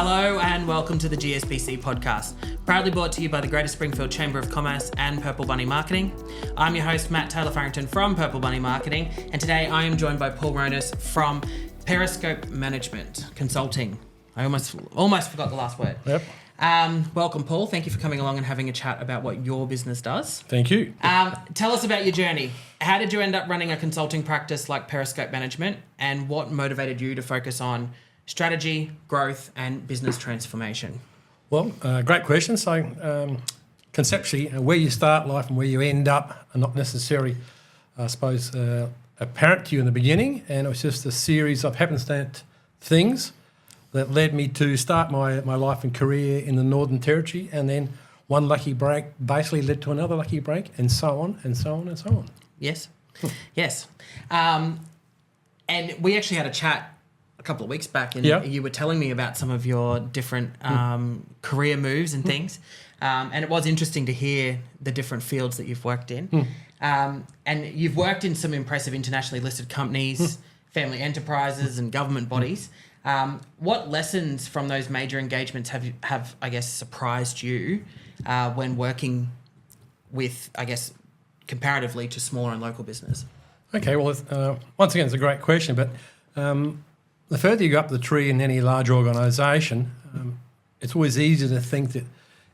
Hello and welcome to the GSBC podcast, proudly brought to you by the Greater Springfield Chamber of Commerce and Purple Bunny Marketing. I'm your host, Matt Taylor-Farrington from Purple Bunny Marketing, and today I am joined by Paul Ronis from Periscope Management Consulting. I almost forgot the last word. Yep. Welcome, Paul. Thank you for coming along and having a chat about what your business does. Thank you. Tell us about your journey. How did you end up running a consulting practice like Periscope Management, and what motivated you to focus on strategy, growth, and business transformation? Well, great question. So, conceptually, where you start life and where you end up are not necessarily, I suppose, apparent to you in the beginning, and it was just a series of happenstance things that led me to start my life and career in the Northern Territory, and then one lucky break basically led to another lucky break, and so on and so on and so on. Yes, yes. And we actually had a chat a couple of weeks back, and you were telling me about some of your different career moves and things, and it was interesting to hear the different fields that you've worked in. And you've worked in some impressive internationally listed companies, family enterprises and government bodies. What lessons from those major engagements have I guess, surprised you when working with, I guess, comparatively to smaller and local business? Okay, well, once again, it's a great question, but the further you go up the tree in any large organisation, it's always easier to think that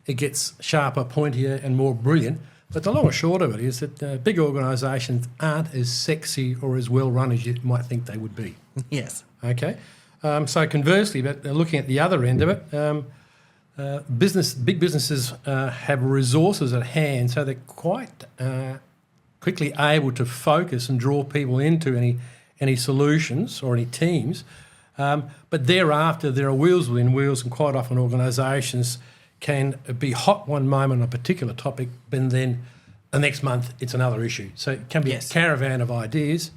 it gets sharper, pointier and more brilliant. But the long and short of it is that big organisations aren't as sexy or as well run as you might think they would be. Yes. Okay. So conversely, but looking at the other end of it, big businesses have resources at hand, so they're quite quickly able to focus and draw people into any solutions or any teams. But thereafter, there are wheels within wheels, and quite often organisations can be hot one moment on a particular topic, but then the next month it's another issue. So it can be a caravan of ideas.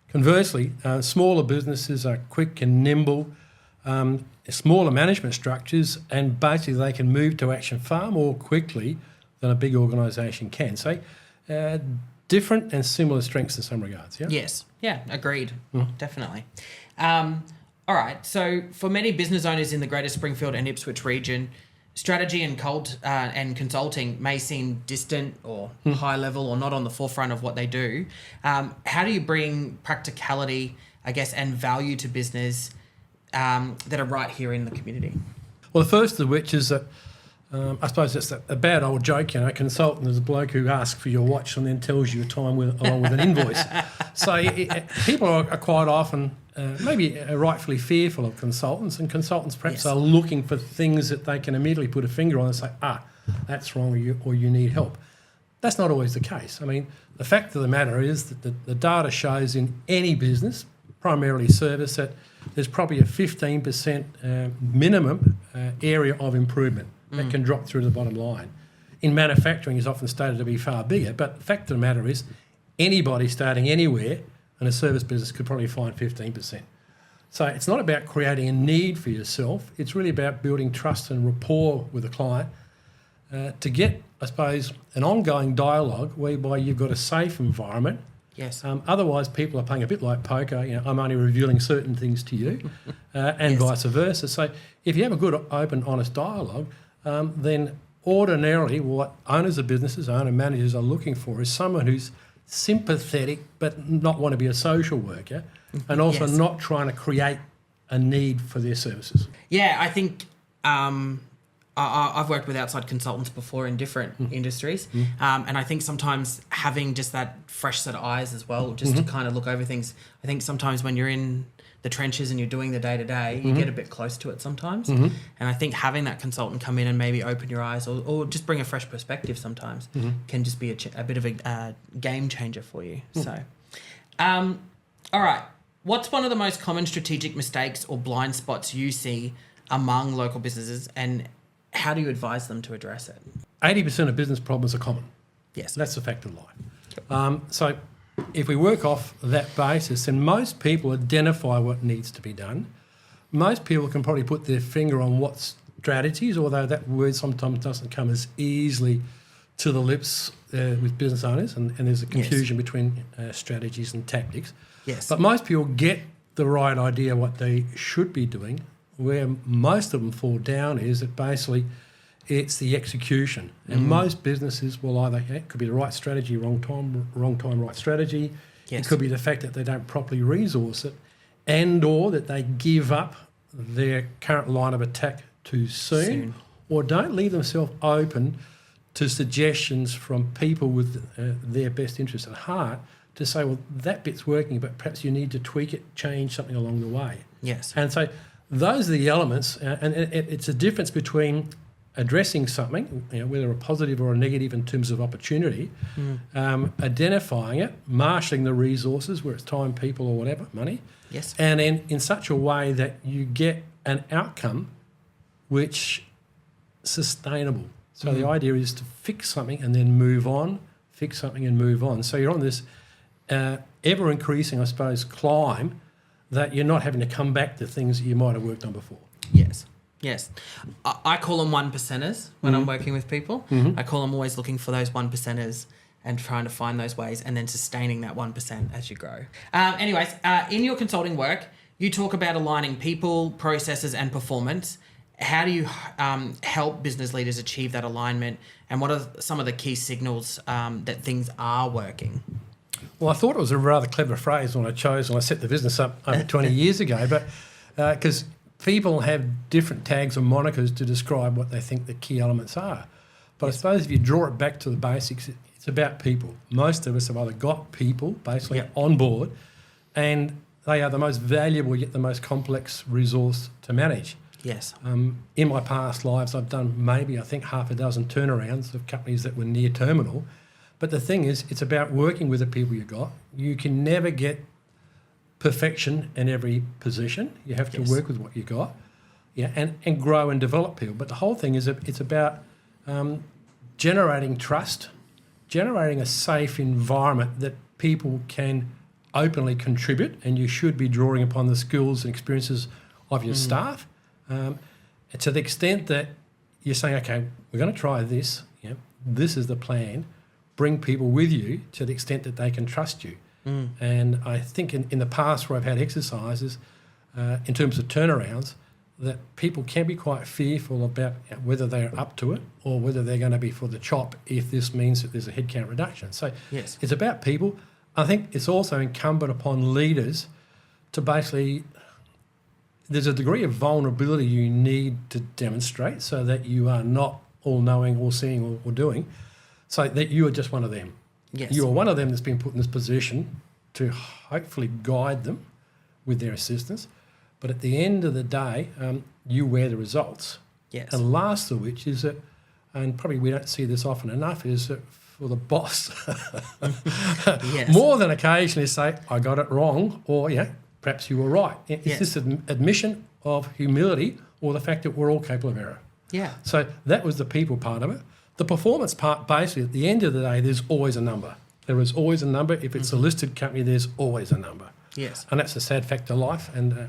Conversely, smaller businesses are quick and nimble, smaller management structures, and basically they can move to action far more quickly than a big organisation can. So different and similar strengths in some regards, yeah? Yes. Yeah, agreed. Definitely. All right. So for many business owners in the Greater Springfield and Ipswich region, strategy and consulting may seem distant or high level or not on the forefront of what they do. How do you bring practicality, I guess, and value to business that are right here in the community? Well, the first of which is that I suppose it's a bad old joke, a consultant is a bloke who asks for your watch and then tells you a time along with an invoice. So people are quite often maybe rightfully fearful of consultants, and consultants perhaps are looking for things that they can immediately put a finger on and say, that's wrong, or you need help. That's not always the case. I mean, the fact of the matter is that the data shows in any business, primarily service, that there's probably a 15% minimum area of improvement that can drop through to the bottom line. In manufacturing, is often stated to be far bigger, but the fact of the matter is anybody starting anywhere in a service business could probably find 15%. So it's not about creating a need for yourself. It's really about building trust and rapport with the client to get, I suppose, an ongoing dialogue whereby you've got a safe environment. Yes. Otherwise, people are playing a bit like poker. I'm only revealing certain things to you, and vice versa. So if you have a good, open, honest dialogue, then ordinarily what owners of businesses, owner managers are looking for is someone who's sympathetic but not want to be a social worker, and also not trying to create a need for their services. Yeah, I think I've worked with outside consultants before in different industries, and I think sometimes having just that fresh set of eyes as well, just to kind of look over things. I think sometimes when you're in the trenches and you're doing the day-to-day, you get a bit close to it sometimes. And I think having that consultant come in and maybe open your eyes or just bring a fresh perspective sometimes can just be a bit of a game changer for you. So, all right. What's one of the most common strategic mistakes or blind spots you see among local businesses, and how do you advise them to address it? 80% of business problems are common. Yes. That's a fact of life. So if we work off that basis, then most people identify what needs to be done. Most people can probably put their finger on what strategies, although that word sometimes doesn't come as easily to the lips with business owners, and there's a confusion between strategies and tactics. Yes. But most people get the right idea what they should be doing where most of them fall down is that basically it's the execution. And most businesses will either, it could be the right strategy, wrong time, right strategy. Yes. It could be the fact that they don't properly resource it, and or that they give up their current line of attack too soon. Or don't leave themselves open to suggestions from people with their best interests at heart to say, well, that bit's working, but perhaps you need to tweak it, change something along the way. Yes. And so those are the elements, and it's a difference between addressing something, whether a positive or a negative in terms of opportunity, identifying it, marshalling the resources, where it's time, people or whatever, money, Yes. and then in such a way that you get an outcome which is sustainable. So the idea is to fix something and then move on, fix something and move on. So you're on this ever-increasing, I suppose, climb that you're not having to come back to things that you might have worked on before. Yes. Yes. I call them 1%ers when I'm working with people. I call them always looking for those 1%ers and trying to find those ways and then sustaining that 1% as you grow. In your consulting work, you talk about aligning people, processes and performance. How do you help business leaders achieve that alignment, and what are some of the key signals that things are working? Well, I thought it was a rather clever phrase when I set the business up over 20 years ago, but because people have different tags or monikers to describe what they think the key elements are. But I suppose if you draw it back to the basics, it's about people. Most of us have either got people basically on board, and they are the most valuable yet the most complex resource to manage. Yes. In my past lives, I've done maybe, I think, half a dozen turnarounds of companies that were near terminal. But the thing is, it's about working with the people you got. You can never get perfection in every position. You have to work with what you got, and grow and develop people. But the whole thing is it's about generating trust, generating a safe environment that people can openly contribute, and you should be drawing upon the skills and experiences of your staff. And to the extent that you're saying, okay, we're going to try this, this is the plan, bring people with you to the extent that they can trust you. And I think in the past where I've had exercises, in terms of turnarounds, that people can be quite fearful about whether they're up to it or whether they're going to be for the chop if this means that there's a headcount reduction. So it's about people. I think it's also incumbent upon leaders to basically, there's a degree of vulnerability you need to demonstrate so that you are not all-knowing, all-seeing, or doing, so that you are just one of them. Yes. You are one of them that's been put in this position to hopefully guide them with their assistance. But at the end of the day, you wear the results. Yes. And last of which is that, and probably we don't see this often enough, is that for the boss, more than occasionally say, I got it wrong, or perhaps you were right. It's this admission of humility or the fact that we're all capable of error. Yeah. So that was the people part of it. The performance part, basically, at the end of the day, there's always a number. There is always a number. If it's a listed company, there's always a number. Yes. And that's a sad fact of life. And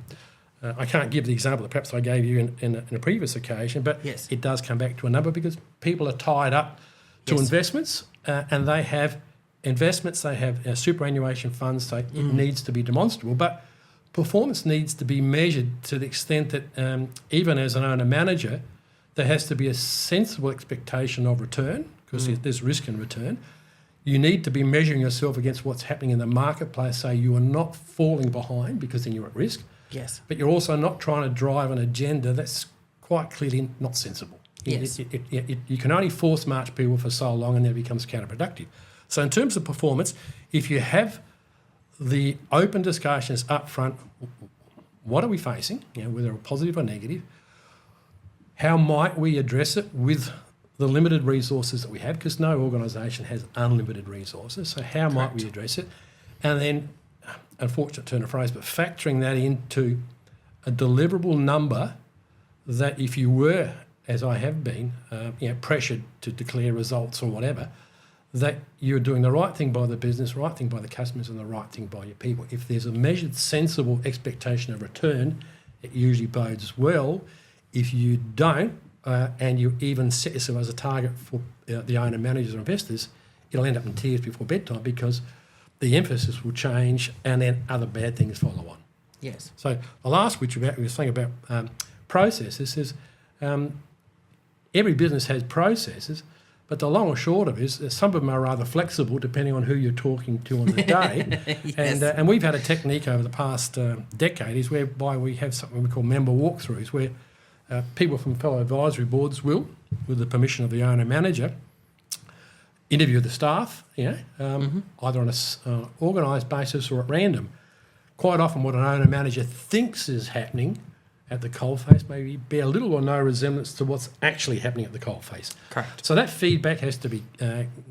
I can't give the example that perhaps I gave you in a previous occasion, but it does come back to a number because people are tied up to investments, and they have investments, they have superannuation funds, so it needs to be demonstrable. But performance needs to be measured to the extent that even as an owner-manager, there has to be a sensible expectation of return because there's risk in return. You need to be measuring yourself against what's happening in the marketplace so you are not falling behind because then you're at risk. Yes. But you're also not trying to drive an agenda that's quite clearly not sensible. Yes. You can only force march people for so long and then it becomes counterproductive. So in terms of performance, if you have the open discussions up front, what are we facing, whether positive or negative, how might we address it with the limited resources that we have, because no organisation has unlimited resources, so how might we address it? And then, unfortunate turn of phrase, but factoring that into a deliverable number that if you were, as I have been, pressured to declare results or whatever, that you're doing the right thing by the business, right thing by the customers and the right thing by your people. If there's a measured, sensible expectation of return, it usually bodes well. If you don't, and you even set yourself as a target for the owner, managers or investors, it'll end up in tears before bedtime because the emphasis will change and then other bad things follow on. Yes. So the last which we were saying about processes is every business has processes, but the long or short of it is some of them are rather flexible depending on who you're talking to on the day. Yes. And we've had a technique over the past decade is whereby we have something we call member walkthroughs where people from fellow advisory boards will, with the permission of the owner-manager, interview the staff, either on an organised basis or at random. Quite often what an owner-manager thinks is happening at the coalface may bear little or no resemblance to what's actually happening at the coalface. Correct. So that feedback has to be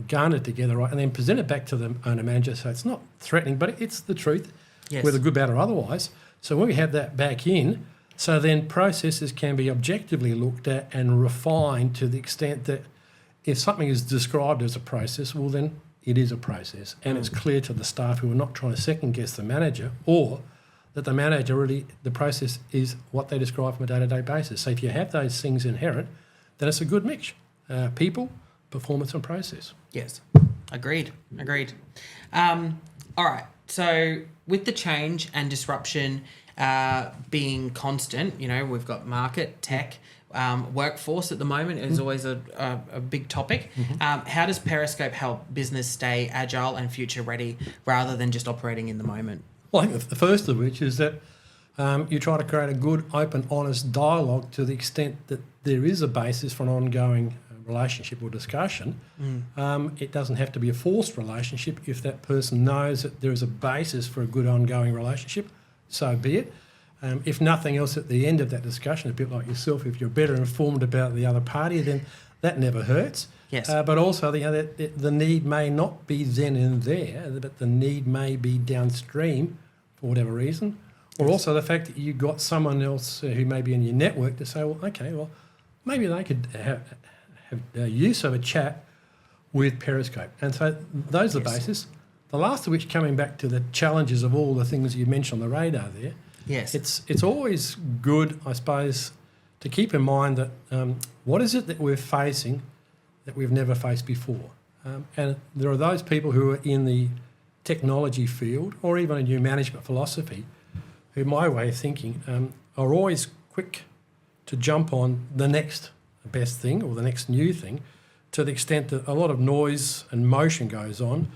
garnered together, right, and then presented back to the owner-manager so it's not threatening, but it's the truth, Yes. whether good, bad or otherwise. So when we have that back in, so then processes can be objectively looked at and refined to the extent that if something is described as a process, well then it is a process and it's clear to the staff who are not trying to second guess the manager or that the manager really, the process is what they describe from a day-to-day basis. So if you have those things inherent, then it's a good mix. People, performance and process. Yes, agreed. All right, so with the change and disruption being constant, we've got market, tech, workforce at the moment is always a big topic. How does Periscope help business stay agile and future ready rather than just operating in the moment? Well, I think the first of which is that you try to create a good, open, honest dialogue to the extent that there is a basis for an ongoing relationship or discussion. It doesn't have to be a forced relationship. If that person knows that there is a basis for a good ongoing relationship, so be it. If nothing else, at the end of that discussion, a bit like yourself, if you're better informed about the other party, then that never hurts. Yes. But also, the need may not be then and there, but the need may be downstream for whatever reason. Or also the fact that you've got someone else who may be in your network to say, maybe they could have use of a chat with Periscope. And so those are the basis. The last of which, coming back to the challenges of all the things you mentioned on the radar there, Yes. it's always good, I suppose, to keep in mind that what is it that we're facing that we've never faced before? And there are those people who are in the technology field or even a new management philosophy who, my way of thinking, are always quick to jump on the next best thing or the next new thing to the extent that a lot of noise and motion goes on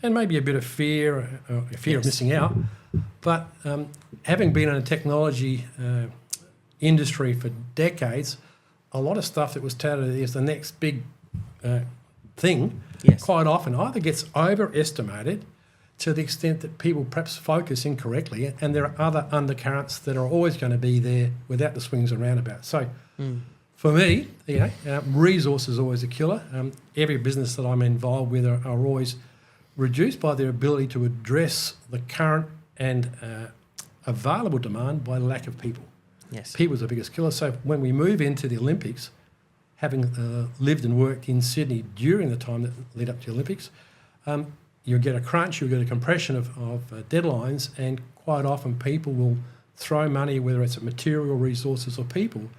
and maybe a bit of fear of missing out. But having been in a technology industry for decades, a lot of stuff that was touted as the next big thing quite often either gets overestimated to the extent that people perhaps focus incorrectly, and there are other undercurrents that are always going to be there without the swings and roundabouts. So for me, resource is always a killer. Every business that I'm involved with are always reduced by their ability to address the current and available demand by lack of people. Yes. People is the biggest killer. So when we move into the Olympics, having lived and worked in Sydney during the time that led up to the Olympics, you'll get a crunch, you'll get a compression of deadlines, and quite often people will throw money, whether it's material resources or people.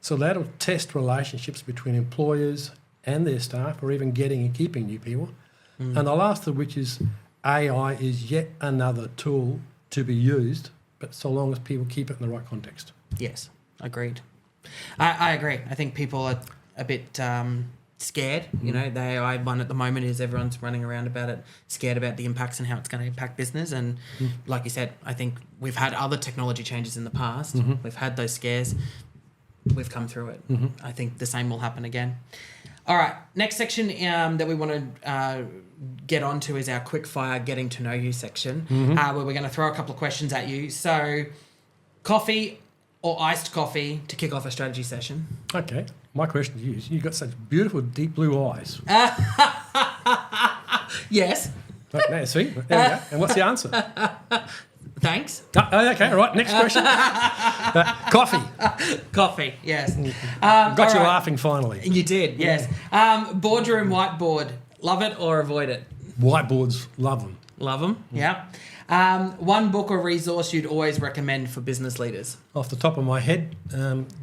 So that'll test relationships between employers and their staff, or even getting and keeping new people. And the last of which is AI is yet another tool to be used, but so long as people keep it in the right context. Yes, agreed. I agree. I think people are a bit scared. The AI one at the moment is everyone's running around about it, scared about the impacts and how it's going to impact business. And like you said, I think we've had other technology changes in the past. We've had those scares. We've come through it. I think the same will happen again. All right, next section that we want to get onto is our quick fire getting to know you section, where we're going to throw a couple of questions at you. So, coffee or iced coffee to kick off a strategy session? Okay, my question to you is, you've got such beautiful deep blue eyes. Yes. Okay, see, there we go. And what's the answer? Thanks. Okay, all right, next question. Coffee. Coffee, yes. Got you laughing finally. You did, yes. Boardroom whiteboard, love it or avoid it? Whiteboards, love them. Love them, yeah. One book or resource you'd always recommend for business leaders? Off the top of my head,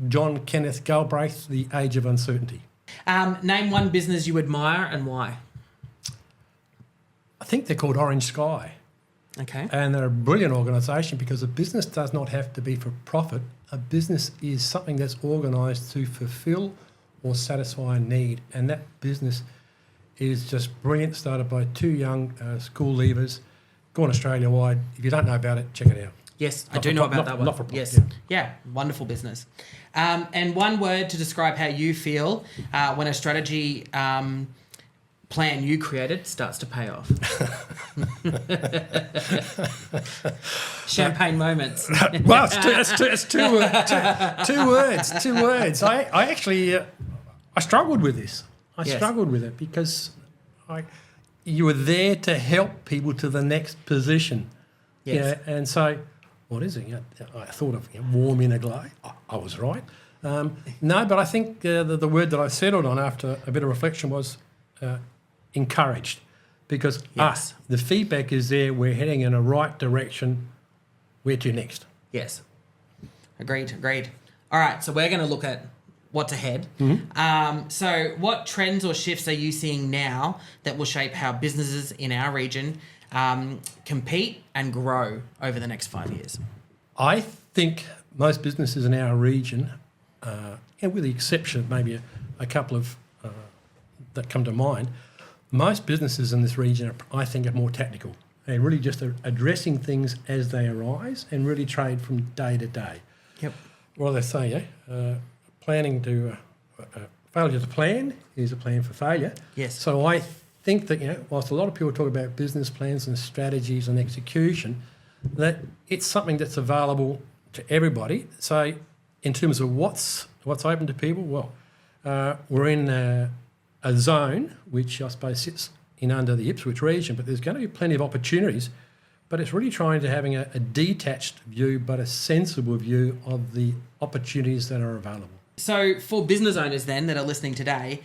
John Kenneth Galbraith, The Age of Uncertainty. Name one business you admire and why? I think they're called Orange Sky. Okay. And they're a brilliant organisation because a business does not have to be for profit a business is something that's organised to fulfil or satisfy a need, and that business is just brilliant. Started by two young school leavers, gone Australia-wide. If you don't know about it, check it out. Yes, I do know about that one. Yes, yeah, wonderful business. And one word to describe how you feel when a strategy plan you created starts to pay off. Champagne moments. Well, it's two words. I actually I struggled with this. I struggled with it because you were there to help people to the next position. Yes. And so, what is it? I thought of warm inner glow. I was right. No, but I think the word that I settled on after a bit of reflection was encouraged, because the feedback is there. We're heading in a right direction. Where to next? Yes. Agreed. All right, so we're going to look at what's ahead. So what trends or shifts are you seeing now that will shape how businesses in our region compete and grow over the next 5 years? I think most businesses in our region, and with the exception of maybe a couple of that come to mind, most businesses in this region, I think, are more tactical. They're really just addressing things as they arise and really trade from day to day. Yep. Well, they say, planning to failure to plan is a plan for failure. Yes. So I think that, whilst a lot of people talk about business plans and strategies and execution, that it's something that's available to everybody. So in terms of what's open to people, well, we're in a zone which I suppose sits in under the Ipswich region, but there's going to be plenty of opportunities. But it's really trying to having a detached view, but a sensible view of the opportunities that are available. So for business owners then that are listening today,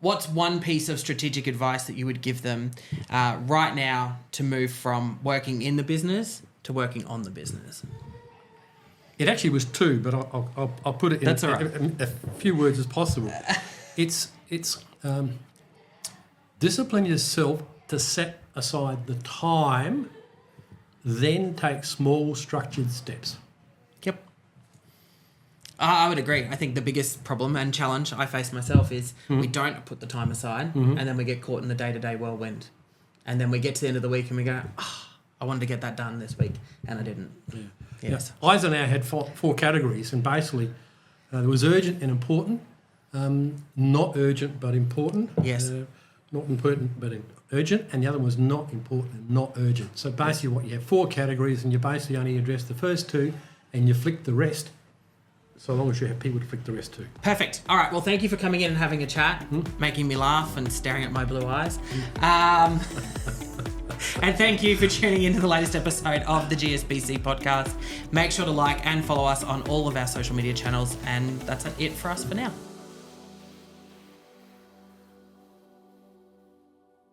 what's one piece of strategic advice that you would give them right now to move from working in the business to working on the business? It actually was two, but I'll put it in a few words as possible. It's discipline yourself to set aside the time, then take small structured steps. Yep. I would agree. I think the biggest problem and challenge I face myself is we don't put the time aside, and then we get caught in the day-to-day whirlwind. And then we get to the end of the week and we go, I wanted to get that done this week, and I didn't. Yeah. Yes. Now, Eisenhower had four categories, and basically there was urgent and important, not urgent but important. Yes. Not important but urgent, and the other one was not important and not urgent. So basically what you have four categories, and you basically only address the first two and you flick the rest, so long as you have people to flick the rest to. Perfect. All right, well, thank you for coming in and having a chat, making me laugh and staring at my blue eyes. And thank you for tuning into the latest episode of the GSBC podcast. Make sure to like and follow us on all of our social media channels, and that's it for us for now.